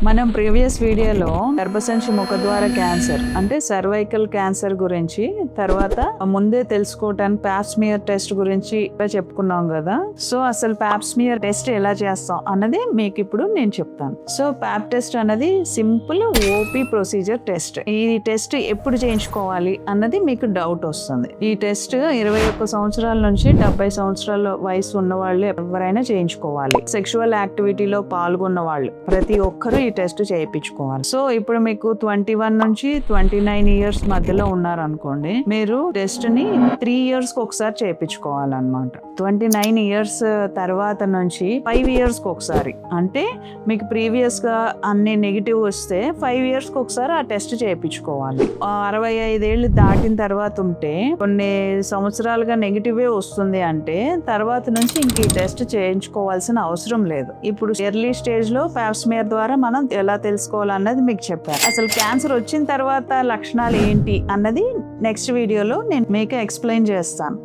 మనం ప్రీవియస్ వీడియోలో గర్భసంచి ముఖద్వార క్యాన్సర్ అంటే సర్వైకల్ క్యాన్సర్ గురించి, తర్వాత ముందే తెలుసుకోవటానికి పాప్స్మియర్ టెస్ట్ గురించి చెప్పుకున్నాం కదా. సో అసలు పాప్స్మియర్ టెస్ట్ ఎలా చేస్తాం అన్నది మీకు ఇప్పుడు నేను చెప్తాను. సో పాప్ టెస్ట్ అన్నది సింపుల్ ఓపీ ప్రొసీజర్ టెస్ట్. ఈ టెస్ట్ ఎప్పుడు చేయించుకోవాలి అన్నది మీకు డౌట్ వస్తుంది. ఈ టెస్ట్ 21 సంవత్సరాల నుంచి 70 సంవత్సరాల వయసు ఉన్న వాళ్ళు ఎవరైనా చేయించుకోవాలి. సెక్షువల్ యాక్టివిటీలో పాల్గొన్న వాళ్ళు ప్రతి ఒక్కరూ ఈ టెస్ట్ చేయించుకోవాలి. సో ఇప్పుడు మీకు 21 నుంచి 29 ఇయర్స్ మధ్యలో ఉన్నారనుకోండి, మీరు టెస్ట్ ని 3 ఇయర్స్ కి ఒకసారి చేయించుకోవాలన్నమాట. 29 ఇయర్స్ తర్వాత నుంచి 5 ఇయర్స్ కి ఒకసారి, అంటే మీకు ప్రీవియస్ గా అన్ని నెగిటివ్ వస్తే 5 ఇయర్స్ కి ఒకసారి ఆ టెస్ట్ చేయించుకోవాలి. 65 ఏళ్ళు దాటిన తర్వాత ఉంటే కొన్ని సంవత్సరాలుగా నెగిటివే వస్తుంది అంటే తర్వాత నుంచి ఇంక ఈ టెస్ట్ చేయించుకోవాల్సిన అవసరం లేదు. ఇప్పుడు ఎర్లీ స్టేజ్ లో పాప్స్మియర్ ద్వారా మనం ఎలా తెలుసుకోవాలన్నది మీకు చెప్పాను. అసలు క్యాన్సర్ వచ్చిన తర్వాత లక్షణాలు ఏంటి అన్నది నెక్స్ట్ వీడియోలో నేను మీకు ఎక్స్ప్లెయిన్ చేస్తాను.